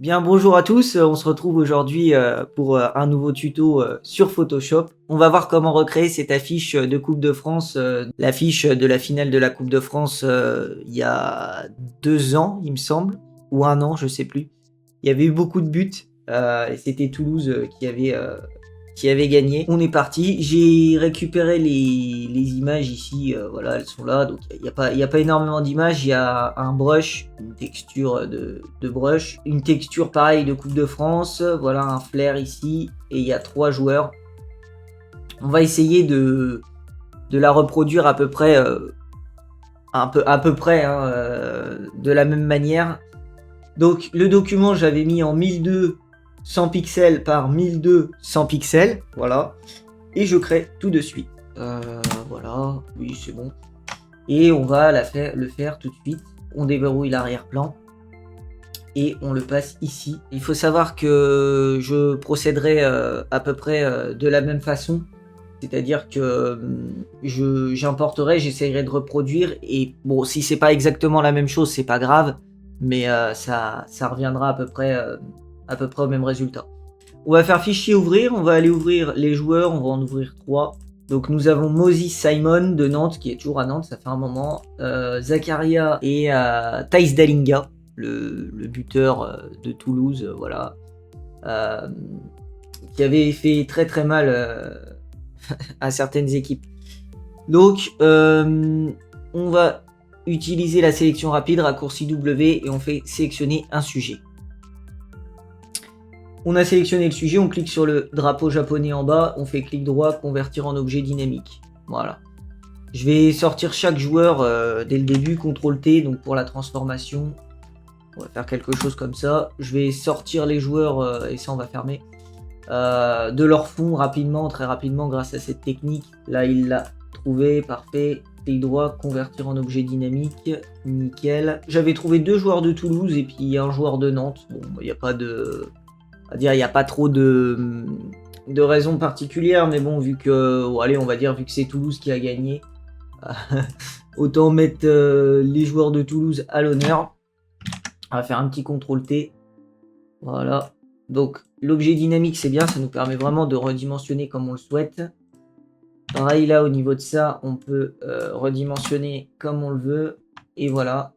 Bien, bonjour à tous, on se retrouve aujourd'hui pour un nouveau tuto sur Photoshop. On va voir comment recréer cette affiche de Coupe de France, l'affiche de la finale de la Coupe de France il y a 2 ans, il me semble, ou 1 an, je sais plus. Il y avait eu beaucoup de buts et c'était Toulouse qui avait gagné. On est parti. J'ai récupéré les images ici, voilà, elles sont là. Donc il y a pas énormément d'images. Il y a un brush, une texture de brush, une texture pareille de Coupe de France. Voilà un flair ici et il y a 3 joueurs. On va essayer de la reproduire à peu près, à peu près hein, de la même manière. Donc le document j'avais mis en 1002 100 pixels par 1002 100 pixels, voilà, et je crée tout de suite. Voilà, oui c'est bon. Et on va le faire tout de suite. On déverrouille l'arrière-plan et on le passe ici. Il faut savoir que je procéderai à peu près de la même façon. C'est-à-dire que j'importerai, j'essayerai de reproduire et bon, si c'est pas exactement la même chose, c'est pas grave, mais ça reviendra à peu près au même résultat. On va faire fichier ouvrir, on va aller ouvrir les joueurs, on va en ouvrir 3. Donc nous avons Moses Simon de Nantes, qui est toujours à Nantes, ça fait un moment, Zakaria et Thijs Dallinga, le buteur de Toulouse, voilà, qui avait fait très très mal à certaines équipes. Donc on va utiliser la sélection rapide, raccourci W, et on fait sélectionner un sujet. On a sélectionné le sujet, on clique sur le drapeau japonais en bas, on fait clic droit, convertir en objet dynamique. Voilà. Je vais sortir chaque joueur dès le début, CTRL T, donc pour la transformation. On va faire quelque chose comme ça. Je vais sortir les joueurs, et ça on va fermer, de leur fond rapidement, très rapidement, grâce à cette technique. Là il l'a trouvé, parfait. Clic droit, convertir en objet dynamique, nickel. J'avais trouvé 2 joueurs de Toulouse et puis un joueur de Nantes. Bon, il n'y a pas de... à dire, il n'y a pas trop de raisons particulières, mais bon, vu que, bon, allez, on va dire, vu que c'est Toulouse qui a gagné, autant mettre les joueurs de Toulouse à l'honneur. On va faire un petit CTRL T. Voilà. Donc, l'objet dynamique, c'est bien, ça nous permet vraiment de redimensionner comme on le souhaite. Pareil, là, au niveau de ça, on peut redimensionner comme on le veut. Et voilà.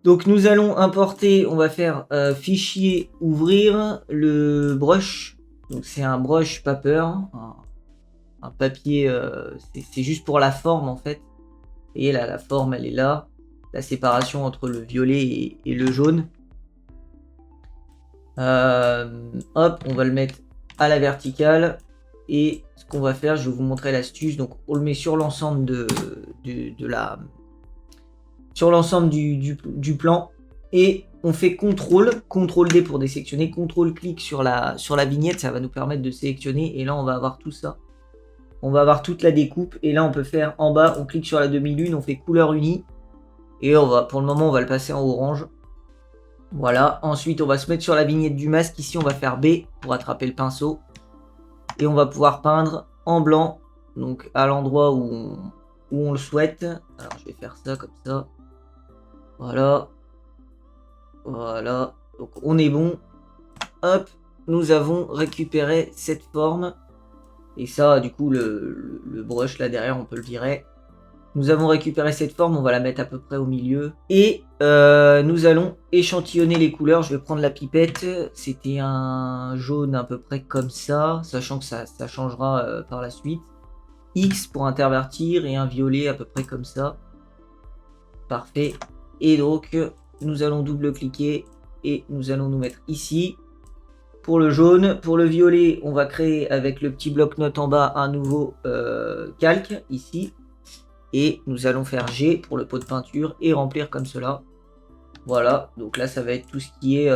Donc nous allons importer, on va faire fichier ouvrir le brush. Donc c'est un brush paper, un papier, c'est juste pour la forme en fait. Et là la forme elle est là, la séparation entre le violet et le jaune. Hop, on va le mettre à la verticale. Et ce qu'on va faire, je vais vous montrer l'astuce. Donc on le met sur l'ensemble sur l'ensemble du plan et on fait CTRL D pour désélectionner, CTRL-clic sur la vignette, ça va nous permettre de sélectionner et là on va avoir tout ça. On va avoir toute la découpe et là on peut faire en bas, on clique sur la demi-lune, on fait couleur unie et on va, pour le moment on va le passer en orange. Voilà, ensuite on va se mettre sur la vignette du masque, ici on va faire B pour attraper le pinceau et on va pouvoir peindre en blanc, donc à l'endroit où on le souhaite. Alors je vais faire ça comme ça. Voilà. Voilà. Donc on est bon. Hop. Nous avons récupéré cette forme. Et ça, du coup, le brush là derrière, on peut le virer. Nous avons récupéré cette forme. On va la mettre à peu près au milieu. Et nous allons échantillonner les couleurs. Je vais prendre la pipette. C'était un jaune à peu près comme ça. Sachant que ça changera par la suite. X pour intervertir. Et un violet à peu près comme ça. Parfait. Et donc, nous allons double-cliquer et nous allons nous mettre ici. Pour le jaune, pour le violet, on va créer avec le petit bloc-notes en bas un nouveau calque ici. Et nous allons faire G pour le pot de peinture et remplir comme cela. Voilà, donc là ça va être tout ce qui est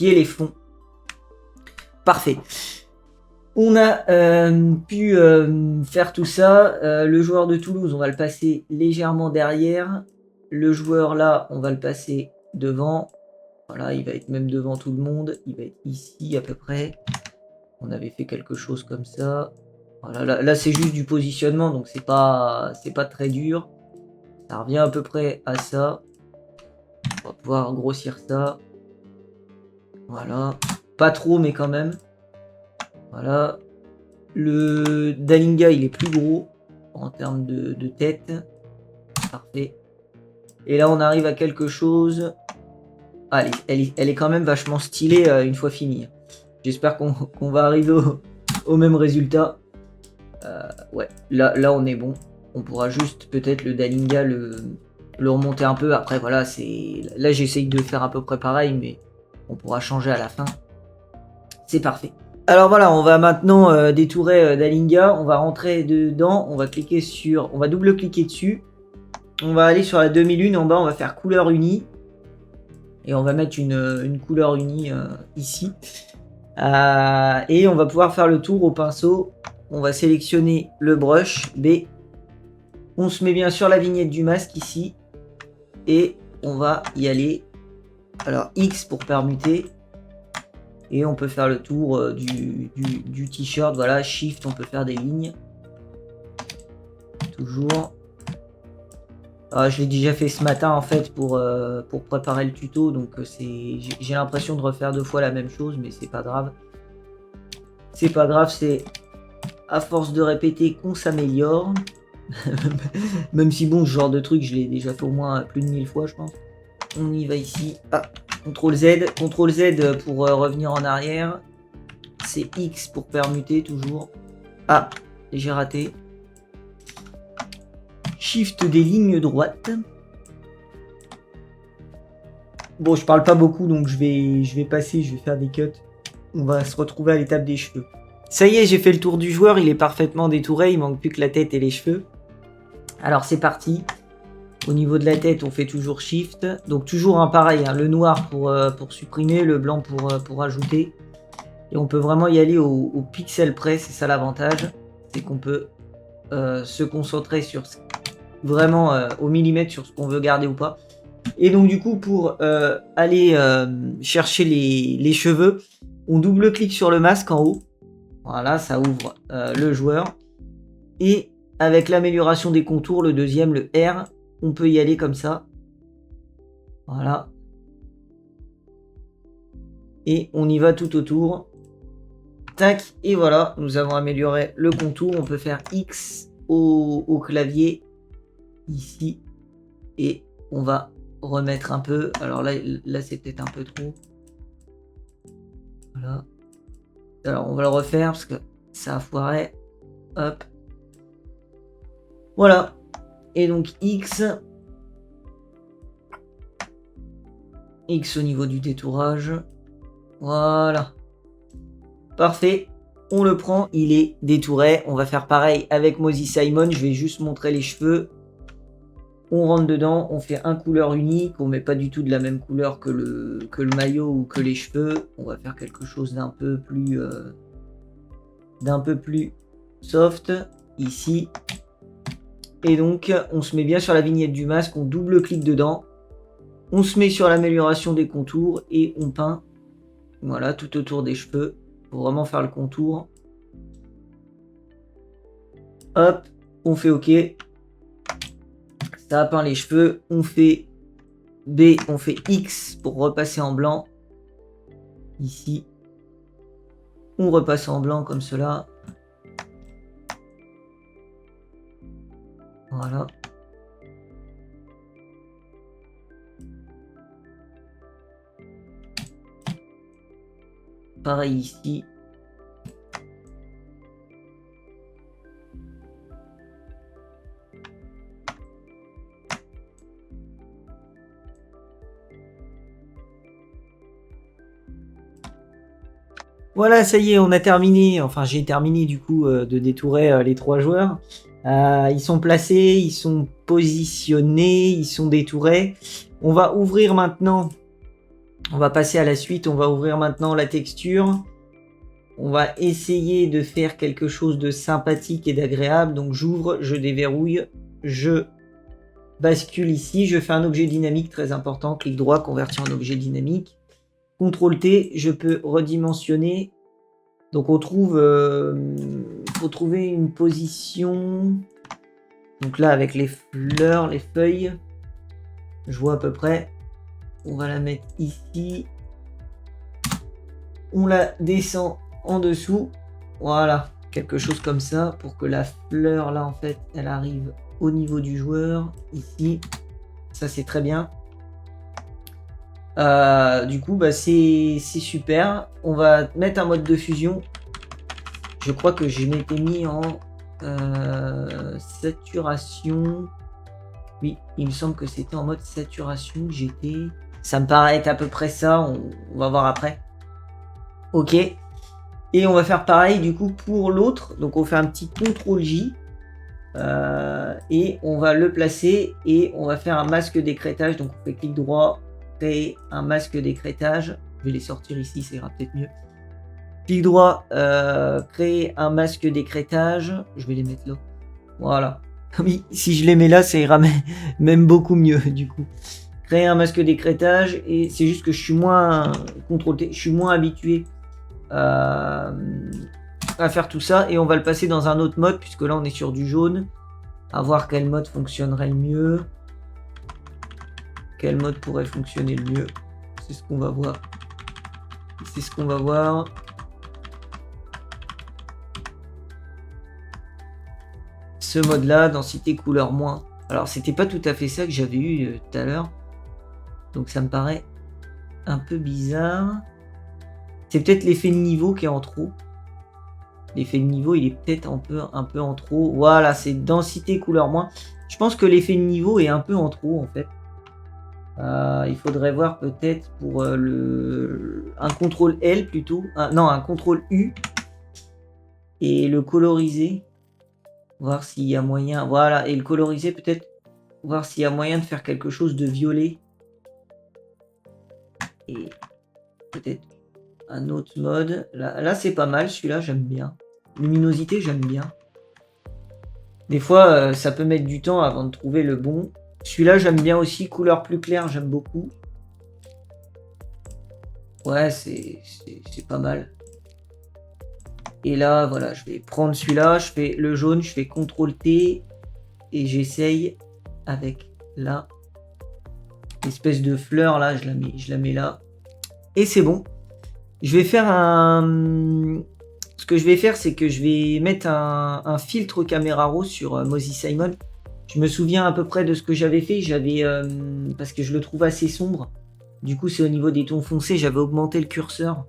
les fonds. Parfait. On a pu faire tout ça. Le joueur de Toulouse, on va le passer légèrement derrière. Le joueur là, on va le passer devant. Voilà, il va être même devant tout le monde. Il va être ici à peu près. On avait fait quelque chose comme ça. Voilà, là c'est juste du positionnement, donc c'est pas très dur. Ça revient à peu près à ça. On va pouvoir grossir ça. Voilà. Pas trop, mais quand même. Voilà. Le Dalinga, il est plus gros en termes de tête. Parfait. Et là, on arrive à quelque chose. Allez, elle est quand même vachement stylée une fois finie. J'espère qu'on va arriver au même résultat. Ouais, là, on est bon. On pourra juste peut-être le Dalinga le remonter un peu. Après, voilà, c'est là, j'essaye de faire à peu près pareil, mais on pourra changer à la fin. C'est parfait. Alors voilà, on va maintenant détourer Dalinga. On va rentrer dedans. On va cliquer sur... On va double-cliquer dessus. On va aller sur la demi-lune. En bas, on va faire couleur unie. Et on va mettre une couleur unie ici. Et on va pouvoir faire le tour au pinceau. On va sélectionner le brush B. On se met bien sûr la vignette du masque ici. Et on va y aller. Alors X pour permuter. Et on peut faire le tour du t-shirt. Voilà, Shift, on peut faire des lignes. Toujours. Je l'ai déjà fait ce matin en fait pour préparer le tuto. Donc j'ai l'impression de refaire 2 fois la même chose. Mais c'est pas grave. C'est pas grave, c'est à force de répéter qu'on s'améliore. Même si bon, ce genre de truc, je l'ai déjà fait au moins plus de 1000 fois, je pense. On y va ici. CTRL Z. CTRL Z pour revenir en arrière. C'est X pour permuter toujours. J'ai raté. Shift des lignes droites. Bon, je parle pas beaucoup, donc je vais passer, je vais faire des cuts. On va se retrouver à l'étape des cheveux. Ça y est, j'ai fait le tour du joueur, il est parfaitement détouré, il manque plus que la tête et les cheveux. Alors c'est parti. Au niveau de la tête, on fait toujours Shift. Donc toujours pareil, hein, le noir pour supprimer, le blanc pour ajouter. Et on peut vraiment y aller au pixel près, c'est ça l'avantage. C'est qu'on peut se concentrer sur vraiment au millimètre sur ce qu'on veut garder ou pas. Et donc du coup, pour aller chercher les cheveux, on double-clique sur le masque en haut. Voilà, ça ouvre le joueur. Et avec l'amélioration des contours, le deuxième, le R, on peut y aller comme ça. Voilà. Et on y va tout autour. Tac, et voilà, nous avons amélioré le contour. On peut faire X au clavier, ici. Et on va remettre un peu. Alors là c'est peut-être un peu trop. Voilà. Alors on va le refaire parce que ça a foiré. Hop. Voilà. Et donc X. X au niveau du détourage. Voilà. Parfait. On le prend, il est détouré. On va faire pareil avec Mosey Simon. Je vais juste montrer les cheveux. On rentre dedans, on fait un couleur unique. On met pas du tout de la même couleur que le maillot ou que les cheveux. On va faire quelque chose d'un peu plus soft ici. Et donc, on se met bien sur la vignette du masque. On double-clique dedans. On se met sur l'amélioration des contours et on peint. Voilà, tout autour des cheveux. Pour vraiment faire le contour. Hop, on fait OK. Ça a peint les cheveux. On fait B, on fait X pour repasser en blanc. Ici. On repasse en blanc comme cela. Voilà. Pareil ici. Voilà, ça y est, on a terminé. Enfin, j'ai terminé du coup de détourer les 3 joueurs. Ils sont placés, ils sont positionnés, ils sont détourés. On va ouvrir maintenant. On va passer à la suite. On va ouvrir maintenant la texture. On va essayer de faire quelque chose de sympathique et d'agréable. Donc j'ouvre, je déverrouille, je bascule ici. Je fais un objet dynamique très important. Clic droit, convertir en objet dynamique. CTRL T, je peux redimensionner. Donc on trouve, faut trouver une position. Donc là avec les fleurs, les feuilles, je vois à peu près. On va la mettre ici. On la descend en dessous. Voilà, quelque chose comme ça pour que la fleur là en fait elle arrive au niveau du joueur ici. Ça c'est très bien. Du coup bah c'est super. On va mettre un mode de fusion. Je crois que je m'étais mis en saturation. Oui, il me semble que c'était en mode saturation. J'étais. Ça me paraît être à peu près ça. On va voir après. Ok. Et on va faire pareil du coup pour l'autre. Donc on fait un petit CTRL J. Et on va le placer. Et on va faire un masque d'écrêtage. Donc on fait clic droit. Créer un masque d'écrêtage. Je vais les sortir ici, ça ira peut-être mieux. Clic droit. Créer un masque d'écrêtage. Je vais les mettre là. Voilà. Oui, si je les mets là, ça ira même beaucoup mieux du coup. Créer un masque d'écrêtage. Et c'est juste que je suis moins contrôlé. Je suis moins habitué à faire tout ça, et on va le passer dans un autre mode puisque là on est sur du jaune. À voir quel mode fonctionnerait le mieux, quel mode pourrait fonctionner le mieux. C'est ce qu'on va voir. C'est ce qu'on va voir. Ce mode là, densité couleur moins. Alors c'était pas tout à fait ça que j'avais eu tout à l'heure, donc ça me paraît un peu bizarre. C'est peut-être l'effet de niveau qui est en trop. L'effet de niveau, il est peut-être un peu en trop. Voilà, c'est densité couleur moins. Je pense que l'effet de niveau est un peu en trop, en fait. Il faudrait voir peut-être pour un CTRL L plutôt. Non, un CTRL U. Et le coloriser. Voir s'il y a moyen. Voilà, et le coloriser peut-être. Voir s'il y a moyen de faire quelque chose de violet. Et peut-être un autre mode. Là c'est pas mal, celui-là, j'aime bien. Luminosité, j'aime bien. Des fois, ça peut mettre du temps avant de trouver le bon. Celui-là, j'aime bien aussi. Couleur plus claire, j'aime beaucoup. Ouais, c'est pas mal. Et là, voilà, je vais prendre celui-là. Je fais le jaune, je fais CTRL-T. Et j'essaye avec là. L'espèce de fleur, là, je la mets là. Et c'est bon. Je vais faire un... Ce que je vais faire, c'est que je vais mettre un filtre caméra raw sur Mozzie Simon. Je me souviens à peu près de ce que j'avais fait. Parce que je le trouve assez sombre. Du coup, c'est au niveau des tons foncés. J'avais augmenté le curseur.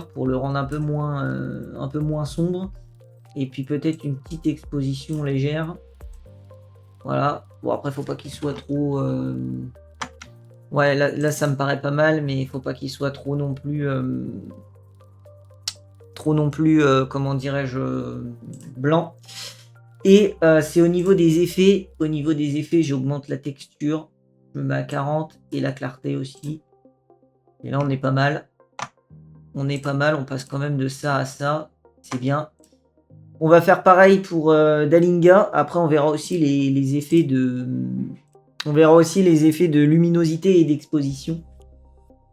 Pour le rendre un peu moins sombre. Et puis peut-être une petite exposition légère. Voilà. Bon, après, faut pas qu'il soit trop... Ouais, là, ça me paraît pas mal, mais il faut pas qu'il soit trop non plus... comment dirais-je, blanc. Et c'est au niveau des effets. Au niveau des effets, j'augmente la texture. Je me mets à 40 et la clarté aussi. Et là, on est pas mal. On passe quand même de ça à ça. C'est bien. On va faire pareil pour Dalinga. Après, on verra aussi les effets de... On verra aussi les effets de luminosité et d'exposition.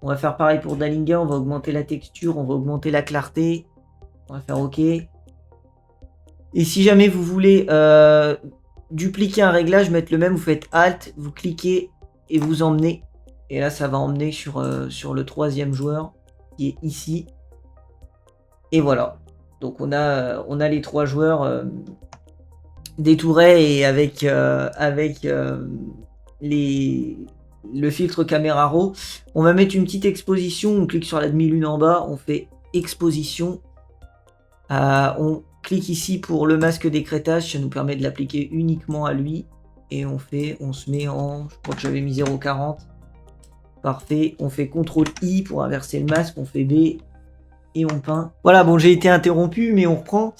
On va faire pareil pour Dalinga. On va augmenter la texture. On va augmenter la clarté. On va faire OK. Et si jamais vous voulez dupliquer un réglage, mettre le même, vous faites Alt, vous cliquez et vous emmenez. Et là, ça va emmener sur le troisième joueur qui est ici. Et voilà. Donc on a les trois joueurs détourés et avec le filtre caméra raw. On va mettre une petite exposition. On clique sur la demi-lune en bas. On fait exposition. On clique ici pour le masque d'écrêtage. Ça nous permet de l'appliquer uniquement à lui. Et on se met en... Je crois que j'avais mis 0,40. Parfait. On fait CTRL I pour inverser le masque. On fait B. Et on peint. Voilà, bon, j'ai été interrompu, mais on reprend.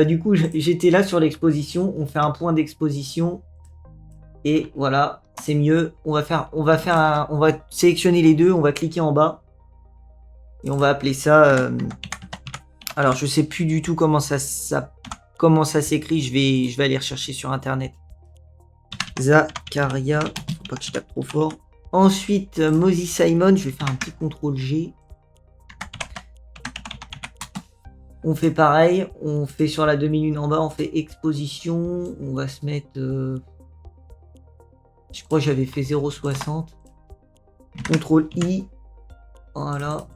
Du coup, j'étais là sur l'exposition. On fait un point d'exposition. Et voilà, c'est mieux. On va sélectionner les deux. On va cliquer en bas. Et on va appeler ça... Alors, je sais plus du tout comment ça s'écrit. Je vais aller rechercher sur Internet. Zakaria. Faut pas que je tape trop fort. Ensuite, Mozzie Simon. Je vais faire un petit CTRL G. On fait pareil, on fait sur la demi-lune en bas, on fait exposition, on va se mettre... Je crois que j'avais fait 0,60. CTRL I. Voilà.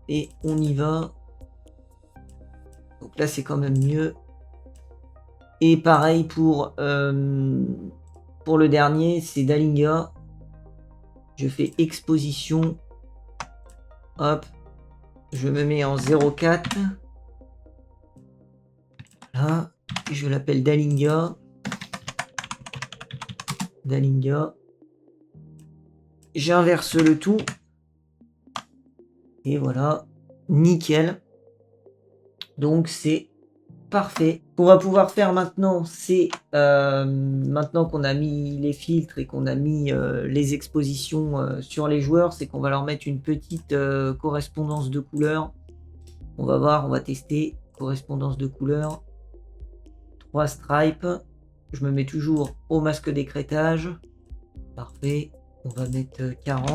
Et on y va. Donc là, c'est quand même mieux. Et pareil pour le dernier, c'est Dalinga. Je fais exposition. Hop. Je me mets en 0,4. Là. Je l'appelle Dalinga. Dalinga. J'inverse le tout. Et voilà. Nickel. Donc c'est parfait. Ce qu'on va pouvoir faire maintenant, c'est maintenant qu'on a mis les filtres et qu'on a mis les expositions sur les joueurs, c'est qu'on va leur mettre une petite correspondance de couleurs. On va voir, on va tester correspondance de couleurs. 3 stripes. Je me mets toujours au masque d'écrêtage. Parfait. On va mettre 40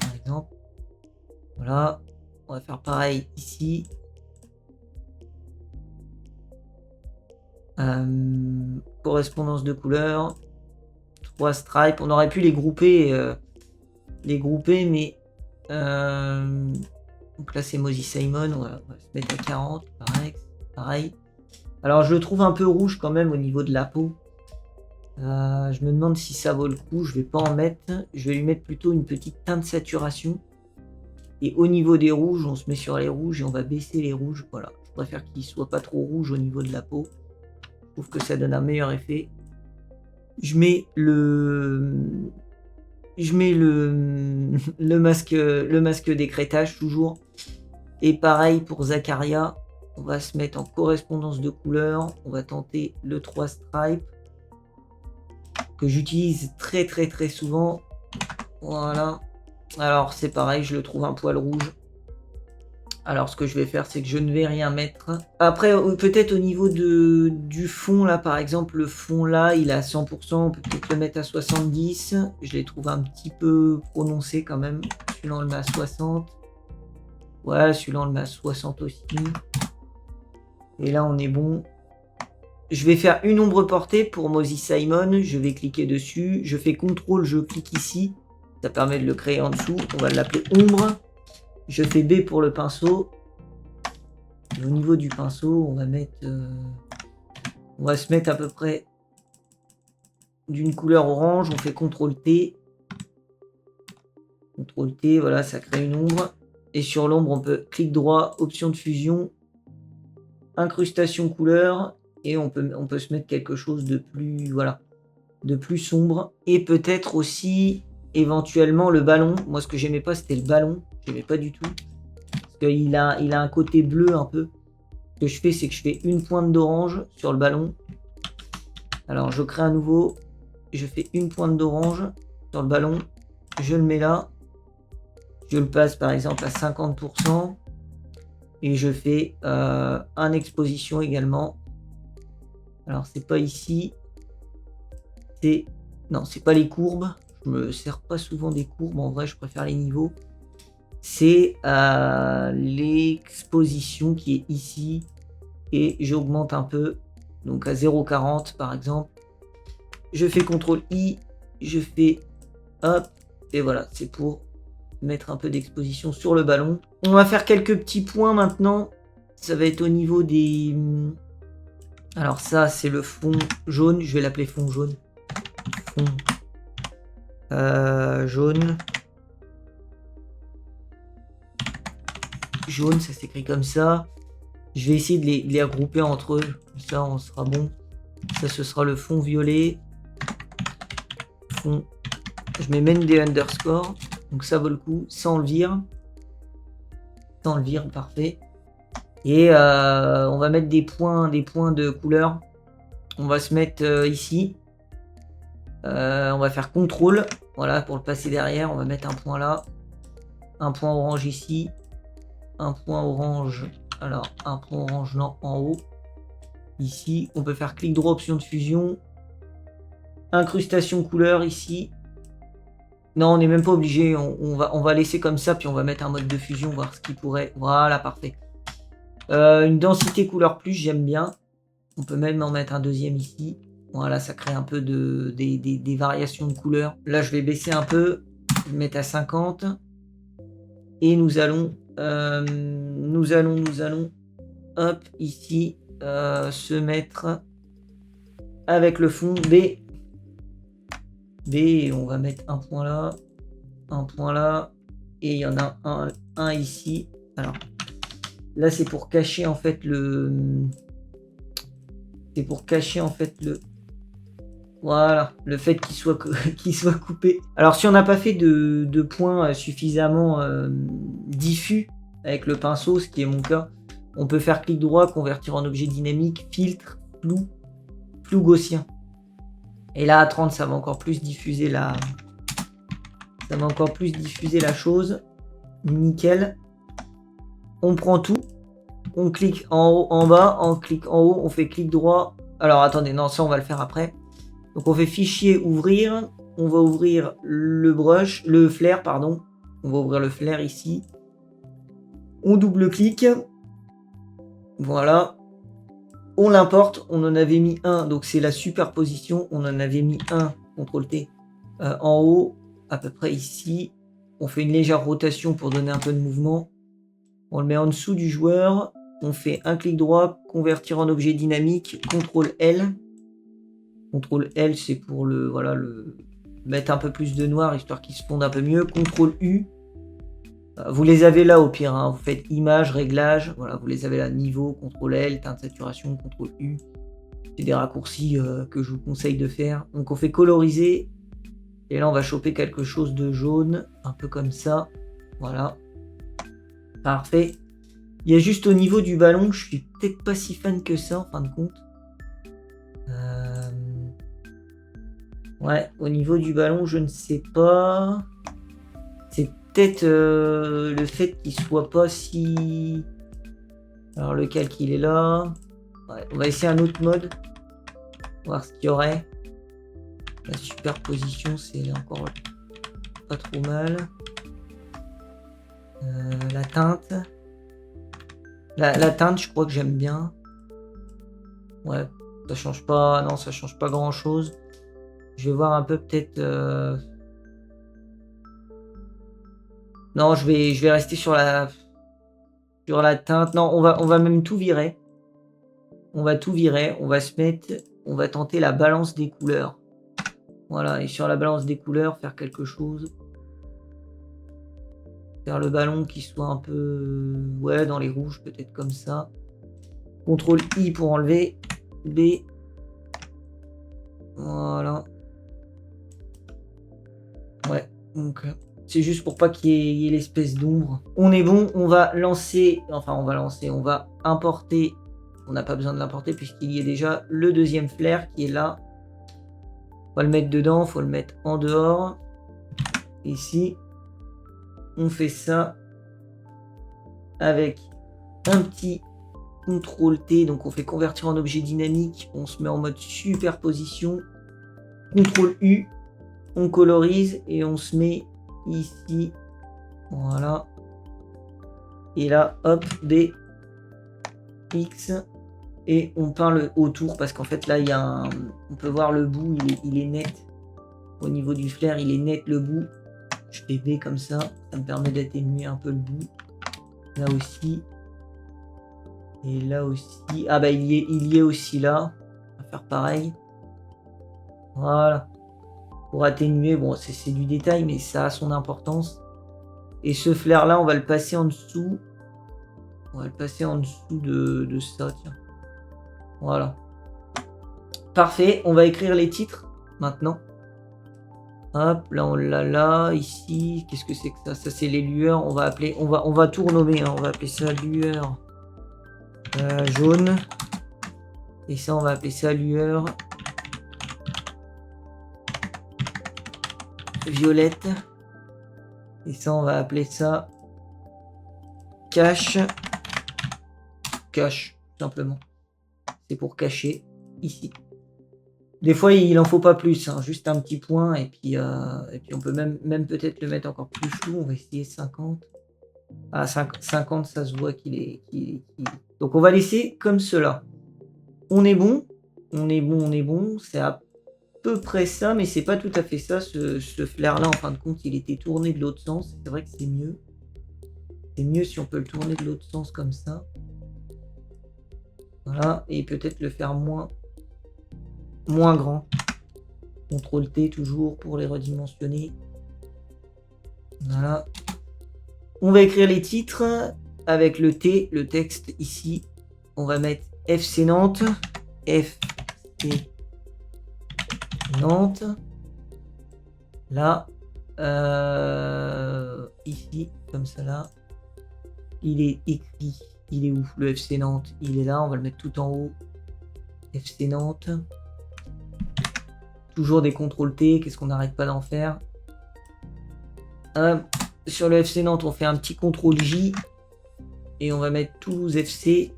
par exemple. Voilà. On va faire pareil ici. Correspondance de couleurs. 3 stripes. On aurait pu les grouper, mais donc là c'est Mosey Simon. On va se mettre à 40. Pareil. Alors je le trouve un peu rouge quand même au niveau de la peau. Je me demande si ça vaut le coup. Je vais pas en mettre. Je vais lui mettre plutôt une petite teinte saturation. Et au niveau des rouges, on se met sur les rouges et on va baisser les rouges. Voilà. Je préfère qu'il soit pas trop rouge au niveau de la peau. Je trouve que ça donne un meilleur effet. Je mets le masque d'écrêtage toujours. Et pareil pour Zakaria. On va se mettre en correspondance de couleurs. On va tenter le 3 stripes. Que j'utilise très souvent. Voilà. Alors c'est pareil, je le trouve un poil rouge. Alors ce que je vais faire, c'est que je ne vais rien mettre. Après, peut-être au niveau du fond, là par exemple, le fond là, il est à 100%. On peut peut-être le mettre à 70. Je les trouve un petit peu prononcés quand même. Celui-là, on le met à 60. Ouais, celui-là, on le met à 60 aussi. Et là, on est bon. Je vais faire une ombre portée pour Mosey Simon. Je vais cliquer dessus. Je fais CTRL, je clique ici. Ça permet de le créer en dessous. On va l'appeler ombre. Je fais B pour le pinceau. Et au niveau du pinceau, on va mettre... on va se mettre à peu près d'une couleur orange. On fait CTRL T. CTRL T, voilà, ça crée une ombre. Et sur l'ombre, on peut clic droit, option de fusion, incrustation couleur. Et on peut se mettre quelque chose de plus, voilà, de plus sombre. Et peut-être aussi, éventuellement, le ballon. Moi, ce que j'aimais pas, c'était le ballon. J'aimais pas du tout. Parce qu'il a un côté bleu un peu. Ce que je fais, c'est que je fais une pointe d'orange sur le ballon. Alors, je crée un nouveau. Je fais une pointe d'orange sur le ballon. Je le mets là. Je le passe, par exemple, à 50%. Et je fais un exposition également. Alors, c'est pas ici. Non, c'est pas les courbes. Je me sers pas souvent des courbes. En vrai, je préfère les niveaux. C'est l'exposition qui est ici. Et j'augmente un peu. Donc, à 0,40 par exemple. Je fais CTRL I. Je fais hop. Et voilà, c'est pour mettre un peu d'exposition sur le ballon. On va faire quelques petits points maintenant. Ça va être au niveau des... Alors ça, c'est le fond jaune. Je vais l'appeler fond jaune. Fond jaune. Jaune, ça s'écrit comme ça. Je vais essayer de les regrouper entre eux. Ça, on sera bon. Ça, ce sera le fond violet. Fond. Je mets même des underscores. Donc ça vaut le coup. Ça, on le vire. Ça, on le vire, parfait. Et on va mettre des points de couleur. On va se mettre ici. On va faire CTRL. Voilà, pour le passer derrière, on va mettre un point là. Un point orange ici. Un point orange. Alors, un point orange non, en haut. Ici, on peut faire clic droit, option de fusion. Incrustation couleur ici. Non, on n'est même pas obligé. On va laisser comme ça, puis on va mettre un mode de fusion, voir ce qui pourrait. Voilà, parfait. Une densité couleur plus, j'aime bien. On peut même en mettre un deuxième ici. Voilà, ça crée un peu des variations de couleurs. Là, je vais baisser un peu, je vais mettre à 50. Et nous allons, hop, ici, se mettre avec le fond B. B, et on va mettre un point là, et il y en a un ici. Alors, là, c'est pour cacher en fait voilà, le fait qu'il soit, qu'il soit coupé. Alors, si on n'a pas fait de points suffisamment diffus avec le pinceau, ce qui est mon cas, on peut faire clic droit, convertir en objet dynamique, filtre, flou gaussien. Et là, à 30, ça va encore plus diffuser la chose. Nickel. On prend tout. On clique en haut, en bas, on clique en haut, on fait clic droit. Alors, attendez, non, ça, on va le faire après. Donc, on fait fichier, ouvrir. On va ouvrir le flair, pardon. On va ouvrir le flair ici. On double-clique. Voilà. On l'importe. On en avait mis un. Donc, c'est la superposition. On en avait mis un. CTRL-T. En haut, à peu près ici. On fait une légère rotation pour donner un peu de mouvement. On le met en dessous du joueur. On fait un clic droit. Convertir en objet dynamique. CTRL-L. CTRL-L, c'est pour mettre un peu plus de noir, histoire qu'il se fonde un peu mieux. CTRL-U. Vous les avez là au pire, hein. Vous faites image, réglage, voilà, vous les avez là, niveau, CTRL-L, teinte saturation, CTRL-U. C'est des raccourcis que je vous conseille de faire. Donc on fait coloriser, et là on va choper quelque chose de jaune, un peu comme ça, voilà. Parfait. Il y a juste au niveau du ballon, je suis peut-être pas si fan que ça en fin de compte. Ouais, au niveau du ballon, je ne sais pas. C'est peut-être le fait qu'il soit pas si... Alors lequel qu'il est là. Ouais, on va essayer un autre mode. Voir ce qu'il y aurait. La superposition, c'est encore pas trop mal. La teinte. La teinte, je crois que j'aime bien. Ouais, ça change pas. Non, ça change pas grand chose. Je vais voir un peu peut-être. Non, je vais rester sur la teinte. Non, on va même tout virer. On va tout virer. On va se mettre. On va tenter la balance des couleurs. Voilà, et sur la balance des couleurs, faire quelque chose. Faire le ballon qui soit un peu... Ouais, dans les rouges, peut-être comme ça. CTRL-I pour enlever. B. Voilà. Ouais, donc... C'est juste pour pas qu'il y ait l'espèce d'ombre. On est bon, on va lancer... Enfin, on va importer... On n'a pas besoin de l'importer puisqu'il y a déjà le deuxième flair qui est là. On va le mettre dedans, il faut le mettre en dehors. Ici, on fait ça avec un petit CTRL-T. Donc on fait convertir en objet dynamique. On se met en mode superposition. CTRL-U. On colorise et on se met ici. Voilà. Et là, hop, D, X. Et on peint le autour parce qu'en fait là, il y a un... On peut voir le bout, il est net. Au niveau du flair, il est net le bout. Je fais B comme ça. Ça me permet d'atténuer un peu le bout. Là aussi. Et là aussi. Ah bah il y est aussi là. On va faire pareil. Voilà. Pour atténuer, bon c'est du détail mais ça a son importance. Et ce flair là, on va le passer en dessous. On va le passer en dessous de ça, tiens. Voilà. Parfait, on va écrire les titres maintenant. Hop, là on l'a là, ici. Qu'est-ce que c'est que ça? Ça c'est les lueurs. On va appeler, on va tout renommer, hein. On va appeler ça lueur jaune. Et ça on va appeler ça lueur violette. Et ça on va appeler ça cache. Cache, simplement. C'est pour cacher ici. Des fois, il en faut pas plus, hein, juste un petit point et puis on peut même peut-être le mettre encore plus flou. On va essayer 50. Ah, 50, ça se voit qu'il est... Donc on va laisser comme cela. On est bon. On est bon. C'est à peu près ça, mais c'est pas tout à fait ça. Ce flair-là, en fin de compte, il était tourné de l'autre sens. C'est vrai que c'est mieux. C'est mieux si on peut le tourner de l'autre sens comme ça. Voilà, et peut-être le faire moins grand. CTRL T toujours pour les redimensionner. Voilà. On va écrire les titres avec le T, le texte ici. On va mettre FC Nantes. FC Nantes. Là. Ici, comme ça là. Il est écrit. Il est où le FC Nantes? Il est là, on va le mettre tout en haut. FC Nantes. Toujours des CTRL T, qu'est-ce qu'on n'arrête pas d'en faire. Sur le FC Nantes, on fait un petit CTRL J. Et on va mettre Toulouse FC.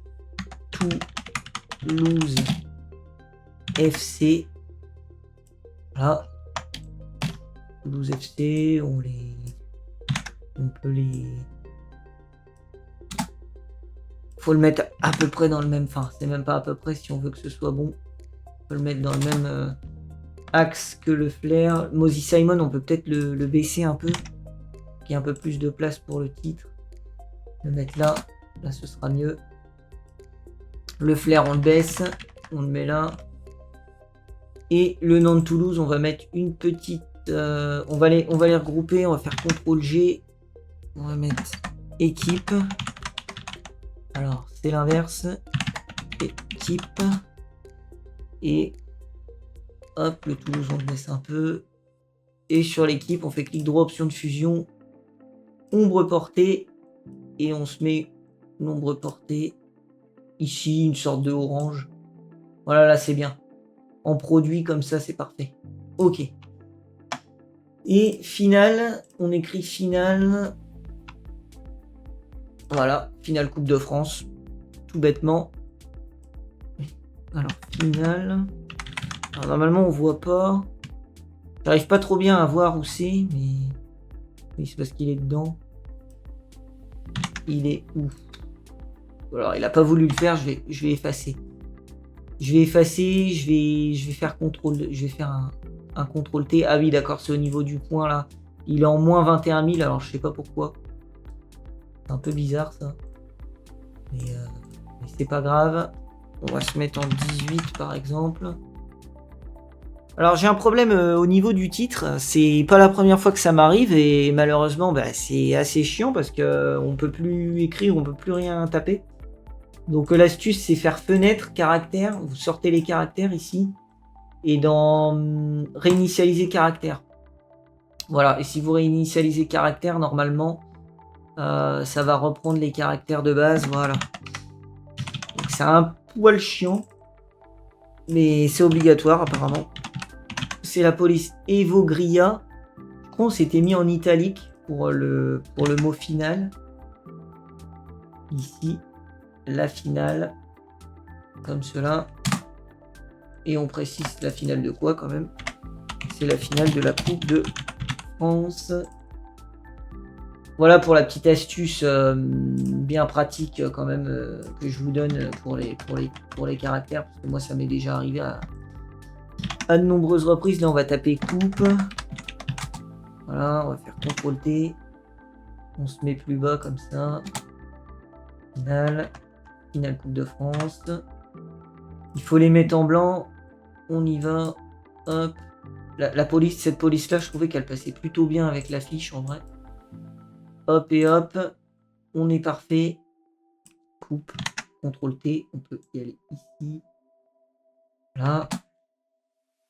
Toulouse FC. Voilà. Toulouse FC, on peut les... Faut le mettre à peu près dans le même... Enfin, c'est même pas à peu près si on veut que ce soit bon. On peut le mettre dans le même axe que le flair. Mosey Simon, on peut peut-être le baisser un peu. Qu'il y ait un peu plus de place pour le titre. Le mettre là. Là, ce sera mieux. Le flair, on le baisse. On le met là. Et le nom de Toulouse, on va mettre une petite... on va les regrouper. On va faire CTRL G. On va mettre équipe. Alors, c'est l'inverse. Équipe. Et hop, le Toulouse, on le baisse un peu. Et sur l'équipe, on fait clic droit, option de fusion. Ombre portée. Et on se met l'ombre portée. Ici, une sorte de orange. Voilà, là, c'est bien. En produit, comme ça, c'est parfait. Ok. Et finale, on écrit finale. Voilà, finale Coupe de France, tout bêtement. Alors, finale. Alors, normalement, on voit pas. J'arrive pas trop bien à voir où c'est, mais... Oui, c'est parce qu'il est dedans. Il est où? Alors, il a pas voulu le faire, je vais effacer. Je vais faire CTRL... Je vais faire un CTRL T. Ah oui, d'accord, c'est au niveau du point, là. Il est en moins 21 000, alors je sais pas pourquoi. C'est un peu bizarre ça. Mais c'est pas grave. On va se mettre en 18 par exemple. Alors j'ai un problème au niveau du titre. C'est pas la première fois que ça m'arrive et malheureusement c'est assez chiant parce que on peut plus écrire, on peut plus rien taper. Donc l'astuce c'est faire fenêtre, caractère. Vous sortez les caractères ici. Et dans réinitialiser caractère. Voilà, et si vous réinitialisez caractère, normalement... ça va reprendre les caractères de base, voilà. Donc c'est un poil chiant, mais c'est obligatoire apparemment. C'est la police Evogria. Je crois qu'on s'était mis en italique pour le mot final. Ici, la finale, comme cela. Et on précise la finale de quoi quand même? C'est la finale de la Coupe de France. Voilà pour la petite astuce bien pratique quand même que je vous donne pour les caractères. Parce que moi ça m'est déjà arrivé à de nombreuses reprises. Là on va taper coupe. Voilà, on va faire CTRL T. On se met plus bas comme ça. Finale Coupe de France. Il faut les mettre en blanc. On y va. Hop. La police, cette police là je trouvais qu'elle passait plutôt bien avec l'affiche en vrai. Hop et hop, on est parfait. Coupe, CTRL T, on peut y aller ici. Voilà.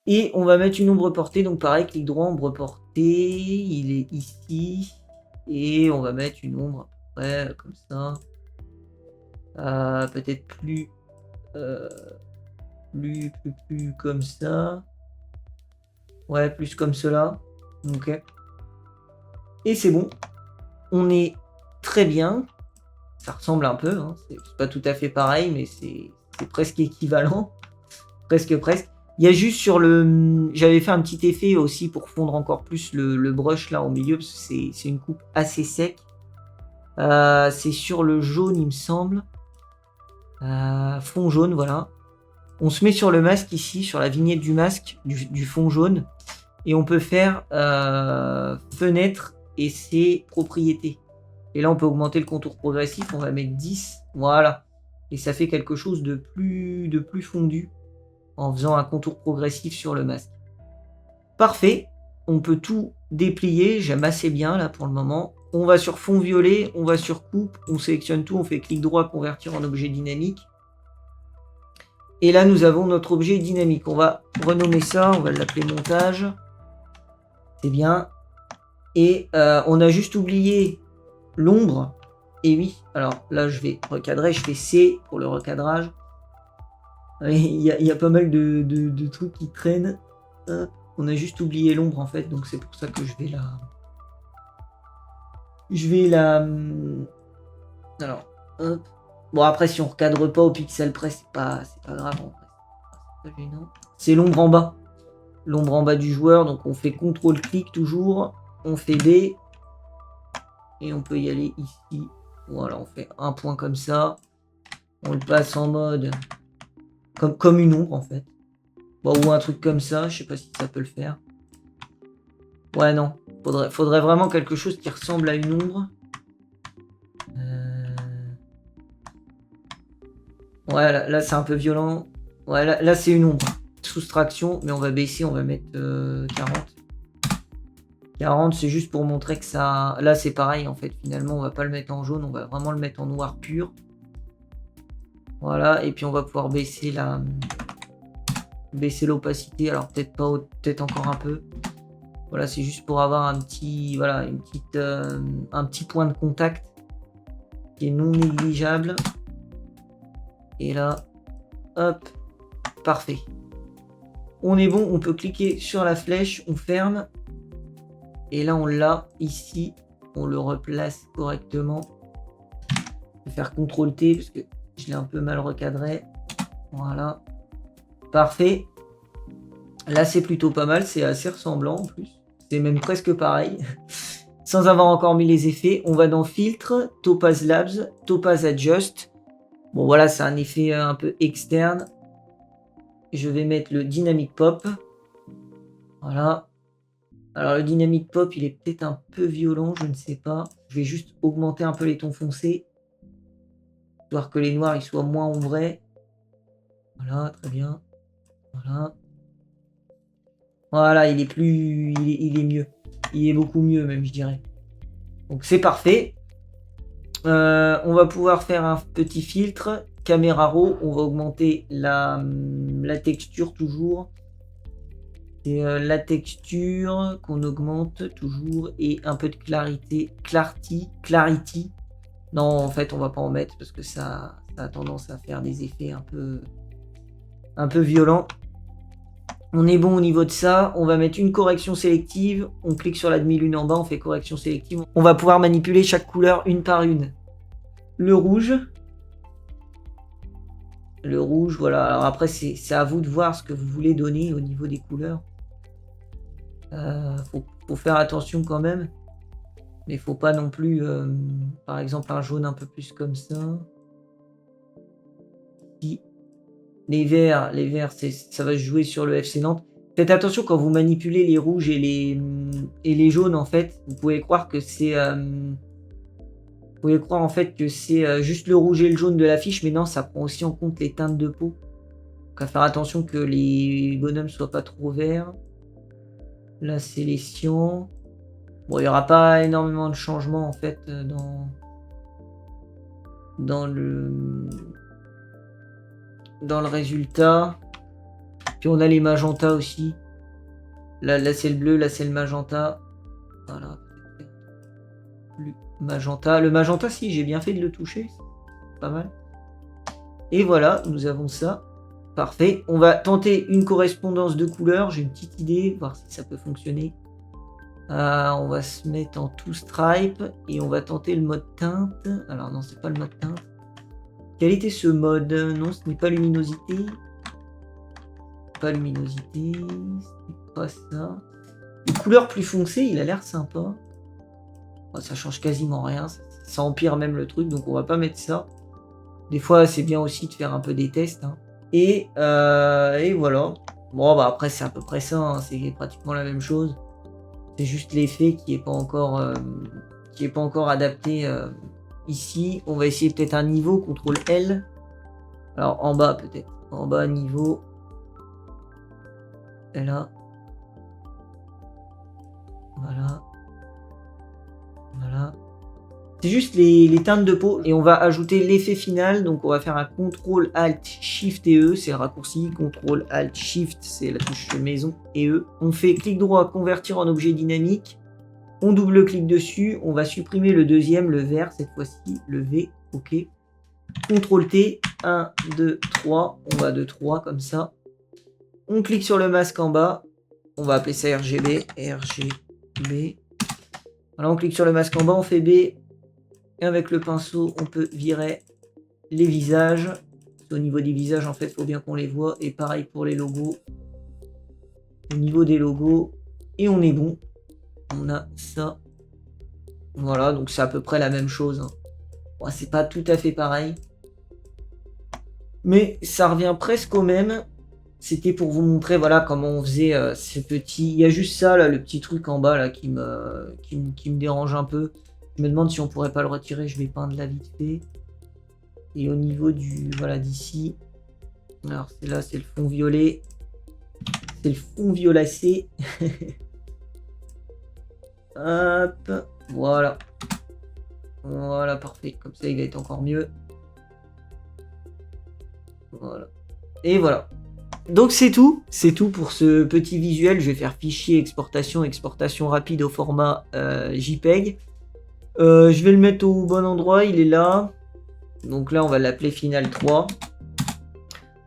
Et on va mettre une ombre portée, donc pareil, clic droit, ombre portée, il est ici. Et on va mettre une ombre après, comme ça. Peut-être plus comme ça. Ouais, plus comme cela. Ok. Et c'est bon. On est très bien. Ça ressemble un peu. Hein. C'est pas tout à fait pareil, mais c'est presque équivalent. Presque. Il y a juste sur le... J'avais fait un petit effet aussi pour fondre encore plus le brush là au milieu, parce que c'est une coupe assez sec. C'est sur le jaune, il me semble. Fond jaune, voilà. On se met sur le masque ici, sur la vignette du masque, du fond jaune. Et on peut faire fenêtre et ses propriétés. Et là, on peut augmenter le contour progressif. On va mettre 10. Voilà. Et ça fait quelque chose de plus fondu en faisant un contour progressif sur le masque. Parfait. On peut tout déplier. J'aime assez bien là pour le moment. On va sur fond violet. On va sur coupe. On sélectionne tout. On fait clic droit, convertir en objet dynamique. Et là, nous avons notre objet dynamique. On va renommer ça. On va l'appeler montage. C'est bien. Et on a juste oublié l'ombre. Et oui, alors là, je vais recadrer. Je fais C pour le recadrage. Il y a pas mal de trucs qui traînent. Hop. On a juste oublié l'ombre, en fait. Donc, c'est pour ça que je vais la... Alors, hop. Bon, après, si on recadre pas au pixel près, c'est pas grave, en vrai. C'est pas gênant. C'est l'ombre en bas. L'ombre en bas du joueur. Donc, on fait CTRL-clic toujours. On fait B. Et on peut y aller ici. Voilà, on fait un point comme ça. On le passe en mode... Comme une ombre, en fait. Bon, ou un truc comme ça. Je sais pas si ça peut le faire. Ouais, non. Faudrait vraiment quelque chose qui ressemble à une ombre. Ouais, là c'est un peu violent. Ouais, là c'est une ombre. Soustraction, mais on va baisser, on va mettre 40. 40, c'est juste pour montrer que ça... Là, c'est pareil, en fait. Finalement, on va pas le mettre en jaune, on va vraiment le mettre en noir pur. Voilà, et puis on va pouvoir baisser l'opacité. Alors, peut-être pas, peut-être encore un peu. Voilà, c'est juste pour avoir un petit... Voilà, un petit point de contact qui est non négligeable. Et là, hop, parfait. On est bon, on peut cliquer sur la flèche, on ferme. Et là, on l'a ici. On le replace correctement. Je vais faire CTRL-T parce que je l'ai un peu mal recadré. Voilà. Parfait. Là, c'est plutôt pas mal. C'est assez ressemblant en plus. C'est même presque pareil. Sans avoir encore mis les effets, on va dans Filtre, Topaz Labs, Topaz Adjust. Bon, voilà, c'est un effet un peu externe. Je vais mettre le Dynamic Pop. Voilà. Alors, le Dynamic Pop, il est peut-être un peu violent, je ne sais pas. Je vais juste augmenter un peu les tons foncés. Histoire que les noirs, ils soient moins ombrés. Voilà, très bien. Voilà. Voilà, il est plus... Il est mieux. Il est beaucoup mieux, même, je dirais. Donc, c'est parfait. On va pouvoir faire un petit filtre. Caméra raw, on va augmenter la texture toujours. C'est la texture qu'on augmente toujours et un peu de clarity. Non, en fait, on va pas en mettre parce que ça a tendance à faire des effets un peu violents. On est bon au niveau de ça. On va mettre une correction sélective. On clique sur la demi-lune en bas, on fait correction sélective. On va pouvoir manipuler chaque couleur une par une. Le rouge. Le rouge, voilà. Alors après, c'est à vous de voir ce que vous voulez donner au niveau des couleurs. Faut faire attention quand même. Mais faut pas non plus... par exemple, un jaune un peu plus comme ça. Les verts, ça va se jouer sur le FC Nantes. Faites attention quand vous manipulez les rouges et les jaunes, en fait. Vous pouvez croire que c'est... en fait que c'est juste le rouge et le jaune de l'affiche, mais non, ça prend aussi en compte les teintes de peau. Donc à faire attention que les bonhommes soient pas trop verts. La sélection. Bon, il n'y aura pas énormément de changements en fait dans le résultat. Puis on a les magentas aussi. Là c'est le bleu, là c'est le magenta. Voilà. Magenta. Le magenta, si, j'ai bien fait de le toucher. Pas mal. Et voilà, nous avons ça. Parfait. On va tenter une correspondance de couleurs. J'ai une petite idée, voir si ça peut fonctionner. On va se mettre en tout stripe et on va tenter le mode teinte. Alors non, c'est pas le mode teinte. Quel était ce mode? Non, ce n'est pas luminosité. Pas luminosité. C'est pas ça. Une couleur plus foncée, il a l'air sympa. Ça change quasiment rien, ça empire même le truc, donc on va pas mettre ça. Des fois, c'est bien aussi de faire un peu des tests. Hein. Et voilà. Bon, bah après, c'est à peu près ça, hein, c'est pratiquement la même chose. C'est juste l'effet qui est pas encore adapté ici. On va essayer peut-être un niveau, CTRL L. Alors en bas peut-être. En bas, niveau. Et là. Voilà. Voilà. C'est juste les teintes de peau. Et on va ajouter l'effet final. Donc on va faire un CTRL ALT SHIFT et E. C'est le raccourci. CTRL ALT SHIFT, c'est la touche maison et E. On fait clic droit, convertir en objet dynamique. On double-clique dessus. On va supprimer le deuxième, le vert cette fois-ci. Le V. OK. CTRL T. 1, 2, 3. On va de 3 comme ça. On clique sur le masque en bas. On va appeler ça RGB. RGB. Voilà, on clique sur le masque en bas, on fait B. Et avec le pinceau, on peut virer les visages. Au niveau des visages, en fait, il faut bien qu'on les voit. Et pareil pour les logos. Au niveau des logos. Et on est bon. On a ça. Voilà, donc c'est à peu près la même chose. Hein. Bon, c'est pas tout à fait pareil. Mais ça revient presque au même. C'était pour vous montrer voilà comment on faisait ces petits... Il y a juste ça, là, le petit truc en bas là, qui me dérange un peu. Je me demande si on pourrait pas le retirer, je vais peindre là vite fait. Et au niveau du... Voilà, d'ici. Alors c'est là, c'est le fond violet. C'est le fond violacé. Hop, voilà. Voilà, parfait. Comme ça, il va être encore mieux. Voilà. Et voilà. Donc c'est tout pour ce petit visuel. Je vais faire fichier exportation rapide au format JPEG. Je vais le mettre au bon endroit, il est là. Donc là on va l'appeler Final 3.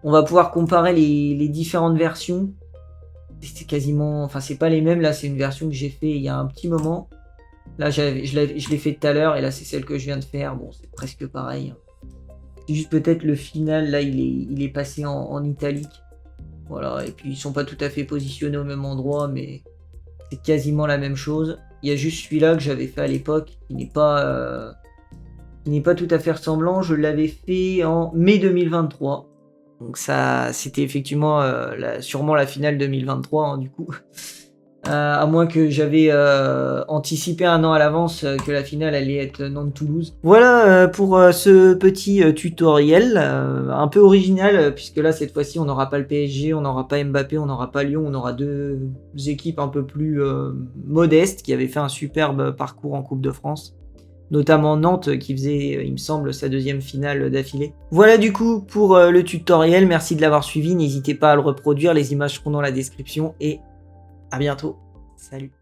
On va pouvoir comparer les différentes versions. C'est quasiment, enfin c'est pas les mêmes, là c'est une version que j'ai fait il y a un petit moment. Là je l'ai fait tout à l'heure et là c'est celle que je viens de faire. Bon c'est presque pareil. C'est juste peut-être le final, là il est passé en italique. Voilà, et puis ils sont pas tout à fait positionnés au même endroit, mais c'est quasiment la même chose. Il y a juste celui-là que j'avais fait à l'époque, qui n'est pas tout à fait ressemblant. Je l'avais fait en mai 2023. Donc ça, c'était effectivement sûrement la finale 2023, hein, du coup. À moins que j'avais anticipé un an à l'avance que la finale allait être Nantes-Toulouse. Voilà pour ce petit tutoriel, un peu original, puisque là, cette fois-ci, on n'aura pas le PSG, on n'aura pas Mbappé, on n'aura pas Lyon, on aura deux équipes un peu plus modestes, qui avaient fait un superbe parcours en Coupe de France. Notamment Nantes qui faisait, il me semble, sa deuxième finale d'affilée. Voilà du coup pour le tutoriel, merci de l'avoir suivi, n'hésitez pas à le reproduire, les images seront dans la description et à bientôt. Salut.